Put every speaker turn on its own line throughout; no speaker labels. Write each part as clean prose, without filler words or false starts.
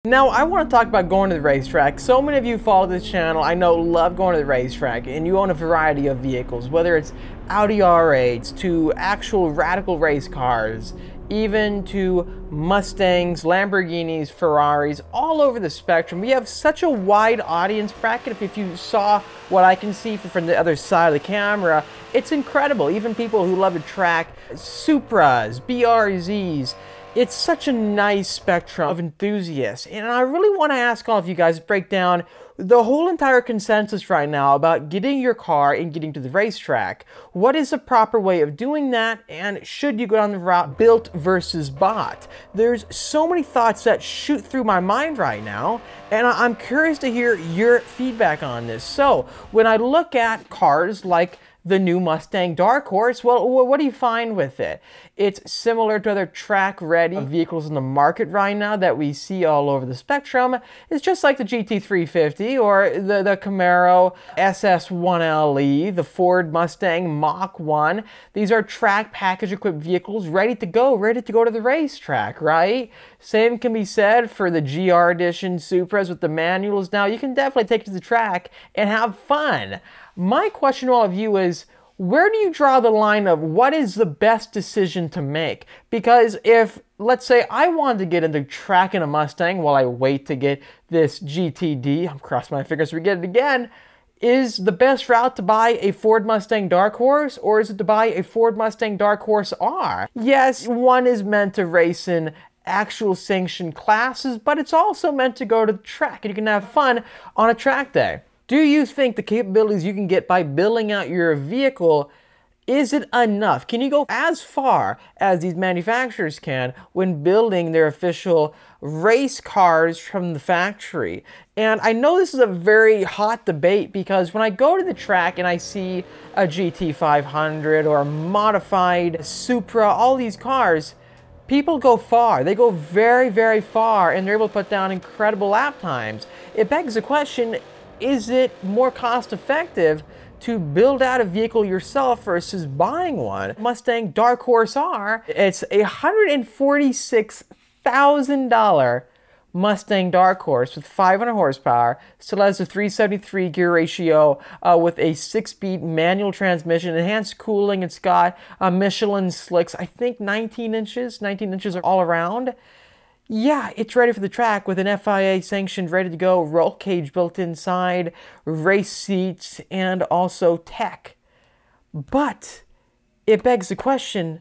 Now, I want to talk about going to the racetrack. So many of you follow this channel, I know, love going to the racetrack, and you own a variety of vehicles, whether it's Audi R8s to actual radical race cars, even to Mustangs, Lamborghinis, Ferraris, all over the spectrum. We have such a wide audience bracket. If you saw what I can see from the other side of the camera, it's incredible. Even people who love to track Supras, BRZs. It's such a nice spectrum of enthusiasts, and I really want to ask all of you guys to break down the whole entire consensus right now about getting your car and getting to the racetrack. What is the proper way of doing that, and should you go down the route built versus bought? There's so many thoughts that shoot through my mind right now, and I'm curious to hear your feedback on this. So, when I look at cars like the new Mustang Dark Horse, well, what do you find with it? It's similar to other track-ready vehicles in the market right now that we see all over the spectrum. It's just like the GT350 or the Camaro SS1LE, the Ford Mustang Mach-1. These are track package equipped vehicles ready to go to the racetrack, right? Same can be said for the GR Edition Supras with the manuals. Now, you can definitely take it to the track and have fun. My question to all of you is, where do you draw the line of what is the best decision to make? Because if, let's say, I wanted to get into track in a Mustang while I wait to get this GTD, I'm crossing my fingers we get it again, is the best route to buy a Ford Mustang Dark Horse, or is it to buy a Ford Mustang Dark Horse R? Yes, one is meant to race in actual sanctioned classes, but it's also meant to go to the track and you can have fun on a track day. Do you think the capabilities you can get by building out your vehicle, is it enough? Can you go as far as these manufacturers can when building their official race cars from the factory? And I know this is a very hot debate because when I go to the track and I see a GT500 or a modified Supra, all these cars, people go far. They go very, very far, and they're able to put down incredible lap times. It begs the question, is it more cost effective to build out a vehicle yourself versus buying one? Mustang Dark Horse R, it's a $146,000 Mustang Dark Horse with 500 horsepower, still has a 373 gear ratio with a 6-speed manual transmission, enhanced cooling. It's got Michelin slicks, I think 19 inches all around. Yeah, it's ready for the track with an FIA sanctioned, ready to go, roll cage built inside, race seats, and also tech. But it begs the question,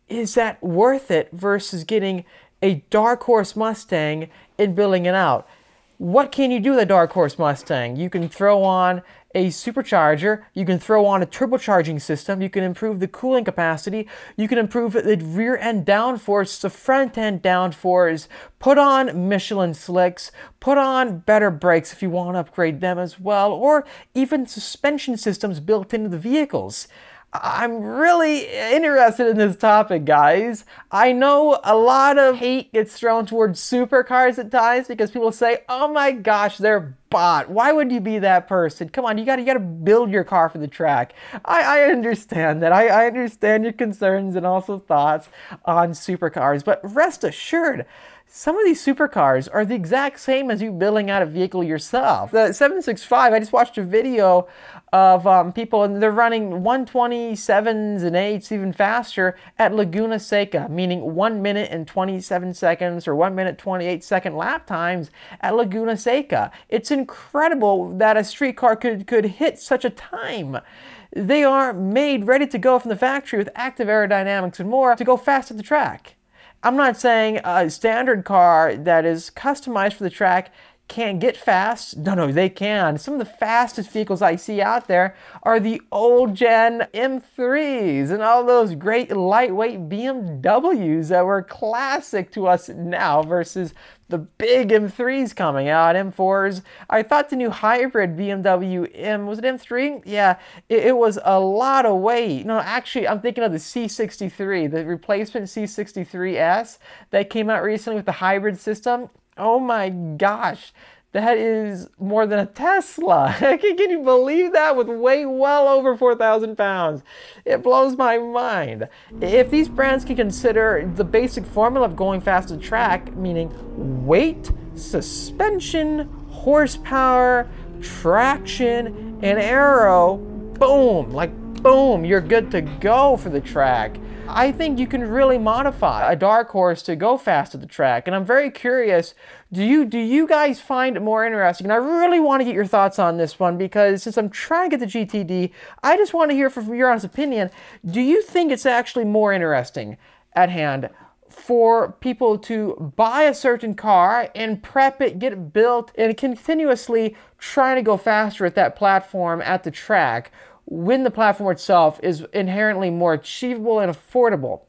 is that worth it versus getting a Dark Horse Mustang and building it out? What can you do with a Dark Horse Mustang? You can throw on a supercharger, you can throw on a turbocharging system, you can improve the cooling capacity, you can improve the rear end downforce, the front end downforce, put on Michelin slicks, put on better brakes if you want to upgrade them as well, or even suspension systems built into the vehicles. I'm really interested in this topic, guys. I know a lot of hate gets thrown towards supercars at times because people say, oh my gosh, they're bought. Why would you be that person? Come on, you gotta build your car for the track. I understand that. I understand your concerns and also thoughts on supercars, but rest assured, some of these supercars are the exact same as you building out a vehicle yourself. The 765, I just watched a video of people, and they're running 127s and 8s even faster at Laguna Seca, meaning 1 minute and 27 seconds or 1 minute 28 second lap times at Laguna Seca. It's incredible that a street car could hit such a time. They are made ready to go from the factory with active aerodynamics and more to go fast at the track. I'm not saying a standard car that is customized for the track can't get fast. No, they can. Some of the fastest vehicles I see out there are the old gen M3s and all those great lightweight BMWs that were classic to us now versus the big M3s coming out, M4s. I thought the new hybrid BMW was it M3? Yeah, it was a lot of weight. No, actually, I'm thinking of the C63, the replacement C63S that came out recently with the hybrid system. Oh my gosh, that is more than a Tesla. Can you believe that? With weight well over 4,000 pounds. It blows my mind. If these brands can consider the basic formula of going fast to track, meaning weight, suspension, horsepower, traction, and aero, boom, like boom, you're good to go for the track. I think you can really modify a dark horse to go fast at the track, and I'm very curious, do you guys find it more interesting? And I really want to get your thoughts on this one, because since I'm trying to get the GTD, I just want to hear from your honest opinion. Do you think it's actually more interesting at hand for people to buy a certain car and prep it, get it built, and continuously trying to go faster at that platform at the track, when the platform itself is inherently more achievable and affordable?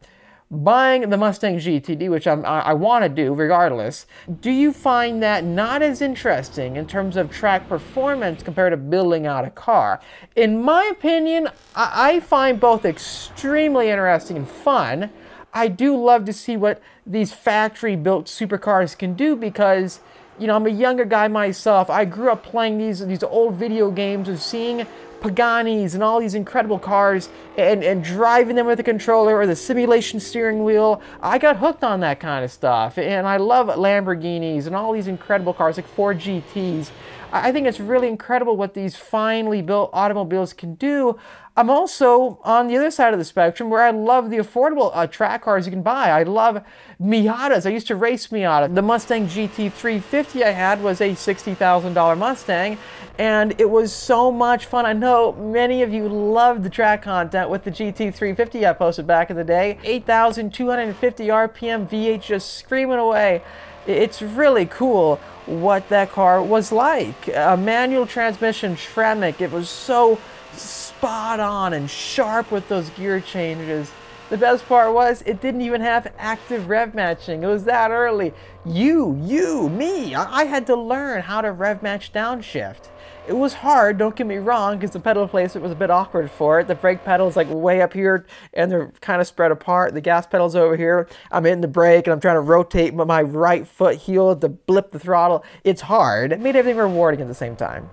Buying the Mustang GTD, which I want to do regardless, do you find that not as interesting in terms of track performance compared to building out a car? In my opinion, I find both extremely interesting and fun. I do love to see what these factory-built supercars can do, because, you know, I'm a younger guy myself. I grew up playing these old video games and seeing Paganis and all these incredible cars and driving them with a controller or the simulation steering wheel. I got hooked on that kind of stuff, and I love Lamborghinis and all these incredible cars like Ford GTs. I think it's really incredible what these finely built automobiles can do. I'm also on the other side of the spectrum where I love the affordable track cars you can buy. I love Miatas. I used to race Miata. The Mustang GT350 I had was a $60,000 Mustang, and it was so much fun. I know many of you loved the track content with the GT350 I posted back in the day. 8,250 RPM V8 just screaming away. It's really cool what that car was like. A manual transmission Tremec. It was so spot on and sharp with those gear changes. The best part was it didn't even have active rev matching. It was that early. Me, I had to learn how to rev match downshift. It was hard, don't get me wrong, because the pedal placement was a bit awkward for it. The brake pedal's like way up here and they're kind of spread apart. The gas pedal's over here. I'm hitting the brake and I'm trying to rotate my right foot heel to blip the throttle. It's hard. It made everything rewarding at the same time.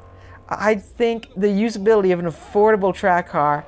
I think the usability of an affordable track car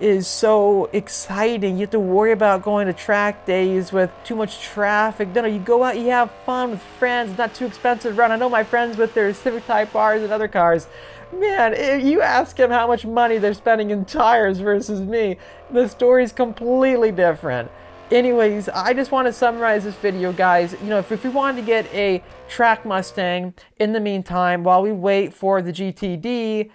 is so exciting. You have to worry about going to track days with too much traffic. No, you go out, you have fun with friends. It's not too expensive to run. I know my friends with their Civic Type Rs and other cars. Man, if you ask them how much money they're spending in tires versus me, the story's completely different. Anyways, I just want to summarize this video, guys. You know, if we wanted to get a track Mustang in the meantime while we wait for the GTD,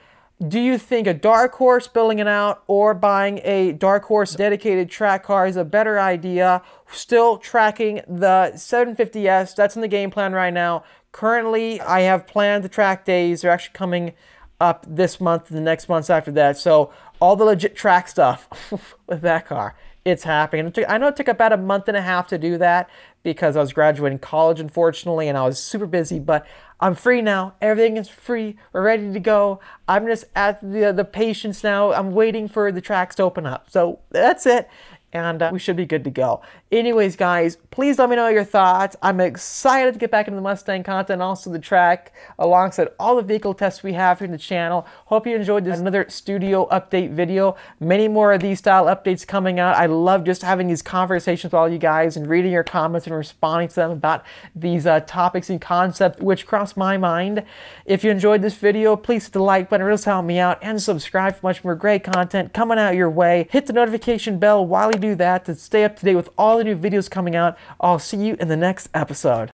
do you think a dark horse building it out or buying a dark horse dedicated track car is a better idea? Still tracking the 750S, that's in the game plan right now. Currently, I have planned the track days. They're actually coming up this month and the next months after that. So all the legit track stuff with that car, it's happening. I know it took about a month and a half to do that because I was graduating college, unfortunately, and I was super busy, but I'm free now. Everything is free. We're ready to go. I'm just at the patience now. I'm waiting for the tracks to open up. So that's it. And we should be good to go. Anyways, guys, please let me know your thoughts. I'm excited to get back into the Mustang content, also the track, alongside all the vehicle tests we have here on the channel. Hope you enjoyed this another studio update video. Many more of these style updates coming out. I love just having these conversations with all you guys and reading your comments and responding to them about these topics and concepts which cross my mind. If you enjoyed this video, please hit the like button. It really helps me out, and subscribe for much more great content coming out your way. Hit the notification bell while you do that to stay up to date with all the new videos coming out. I'll see you in the next episode.